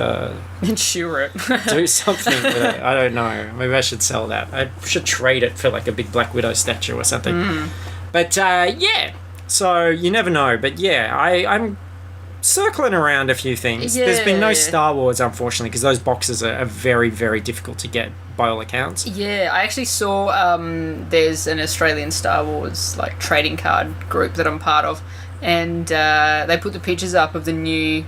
Insure it. do something with it. I don't know. Maybe I should sell that. I should trade it for like a big Black Widow statue or something. But yeah, so you never know. But yeah, I'm circling around a few things. Yeah. There's been no Star Wars, unfortunately, because those boxes are very, very difficult to get by all accounts. Yeah, I actually saw there's an Australian Star Wars like trading card group that I'm part of, and they put the pictures up of the new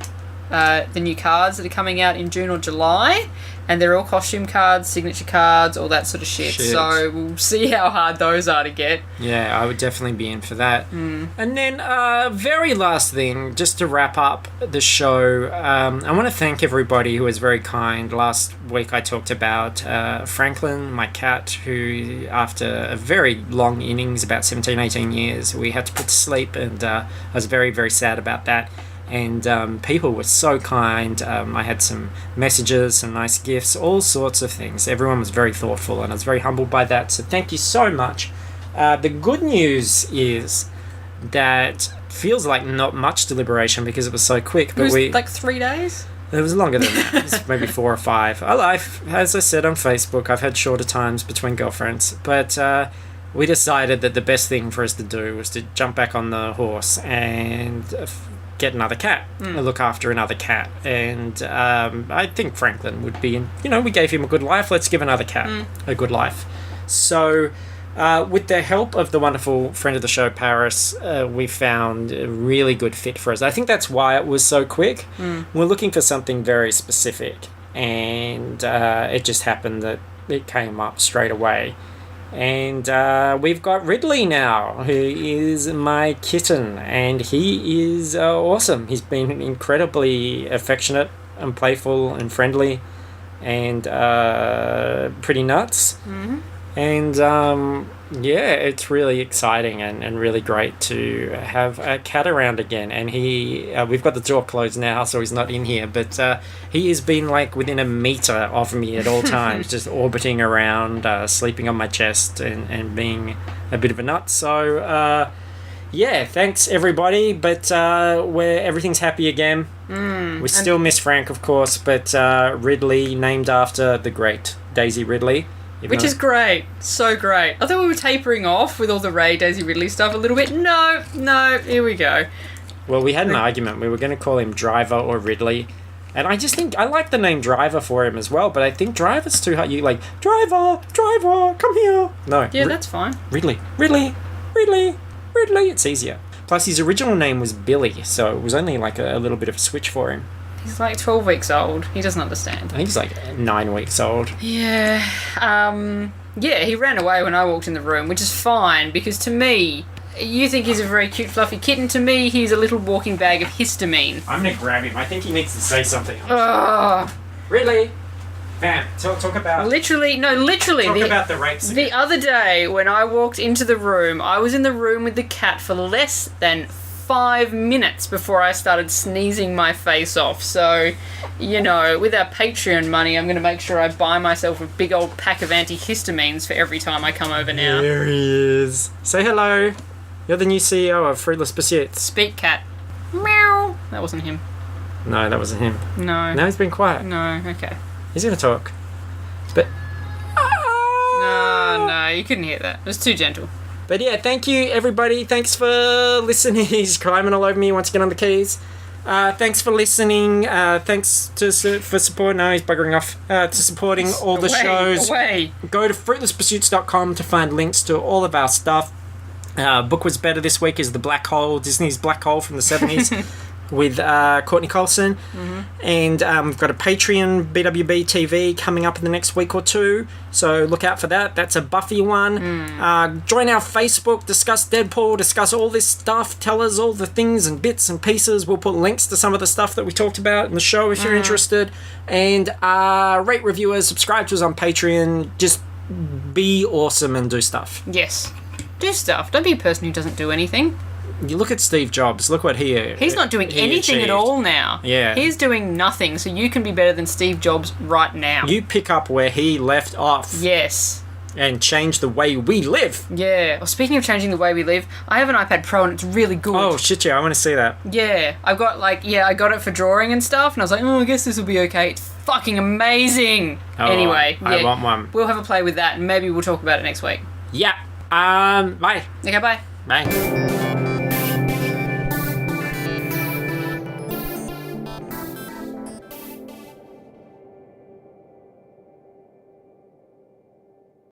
cards that are coming out in June or July, and they're all costume cards, signature cards, all that sort of shit. So we'll see how hard those are to get. Yeah, I would definitely be in for that. And then, very last thing, just to wrap up the show, I want to thank everybody who was very kind. Last week I talked about Franklin, my cat, who after a very long innings, about 17, 18 years, we had to put to sleep, and I was very, very sad about that. And people were so kind. I had some messages, some nice gifts, all sorts of things. Everyone was very thoughtful, and I was very humbled by that. So thank you so much. The good news is that feels like not much deliberation because it was so quick. But It was like 3 days? It was longer than that. It was maybe 4 or 5. As I said on Facebook, I've had shorter times between girlfriends. But we decided that the best thing for us to do was to jump back on the horse and get another cat, look after another cat. And I think Franklin would be we gave him a good life, let's give another cat a good life. So with the help of the wonderful friend of the show, Paris, we found a really good fit for us. I think that's why it was so quick. We're looking for something very specific, and it just happened that it came up straight away. And we've got Ridley now, who is my kitten, and he is awesome. He's been incredibly affectionate and playful and friendly and pretty nuts. And yeah, it's really exciting and really great to have a cat around again. And we've got the door closed now, so he's not in here, but he has been like within a meter of me at all times, just orbiting around, sleeping on my chest and being a bit of a nut. So yeah, thanks everybody, but everything's happy again. We still miss Frank, of course, but Ridley, named after the great Daisy Ridley. Which is great. So great. I thought we were tapering off with all the Ray Daisy Ridley stuff a little bit. No, here we go. Well, we had an argument. We were going to call him Driver or Ridley. And I just think, I like the name Driver for him as well, but I think Driver's too hard. You like, Driver, come here. No. Yeah, that's fine. Ridley. It's easier. Plus, his original name was Billy, so it was only like a little bit of a switch for him. He's like 12 weeks old. He doesn't understand. I think he's like 9 weeks old. Yeah. Yeah, he ran away when I walked in the room, which is fine, because to me, you think he's a very cute, fluffy kitten. To me, he's a little walking bag of histamine. I'm going to grab him. I think he needs to say something. Oh. Ridley! Van, talk about... Literally. Talk about the rapes again. The other day, when I walked into the room, I was in the room with the cat for less than 5 minutes before I started sneezing my face off. So, with our Patreon money, I'm going to make sure I buy myself a big old pack of antihistamines for every time I come over now. There he is. Say hello. You're the new CEO of Fruitless Pursuits. Speak, cat. Meow. That wasn't him. No, that wasn't him. No. No, he's been quiet. No, okay. He's going to talk. But... No, you couldn't hear that. It was too gentle. But yeah, thank you everybody. Thanks for listening. He's climbing all over me once again on the keys. Thanks for listening. Thanks for support. No, he's buggering off. To supporting all the shows. Go to fruitlesspursuits.com to find links to all of our stuff. Book was better this week is The Black Hole, Disney's Black Hole from the 70s. With Courtney Colson. And we've got a Patreon BWB TV coming up in the next week or two, so look out for that. That's a Buffy one. Join our Facebook, discuss Deadpool, discuss all this stuff, tell us all the things and bits and pieces. We'll put links to some of the stuff that we talked about in the show if you're interested, and rate, review us, subscribe to us on Patreon. Just be awesome and do stuff. Yes, do stuff. Don't be a person who doesn't do anything. You look at Steve Jobs. Look what he's not doing anything at all now. Yeah. He's doing nothing, so you can be better than Steve Jobs right now. You pick up where he left off. Yes. and change the way we live. Yeah. Well, speaking of changing the way we live, I have an iPad Pro and it's really good. Oh, shit, yeah, I want to see that. Yeah. I got it for drawing and stuff, and I was like, oh, I guess this will be okay. It's fucking amazing. Oh, anyway, I want one. We'll have a play with that, and maybe we'll talk about it next week. Yeah. Bye. Okay, bye. Bye.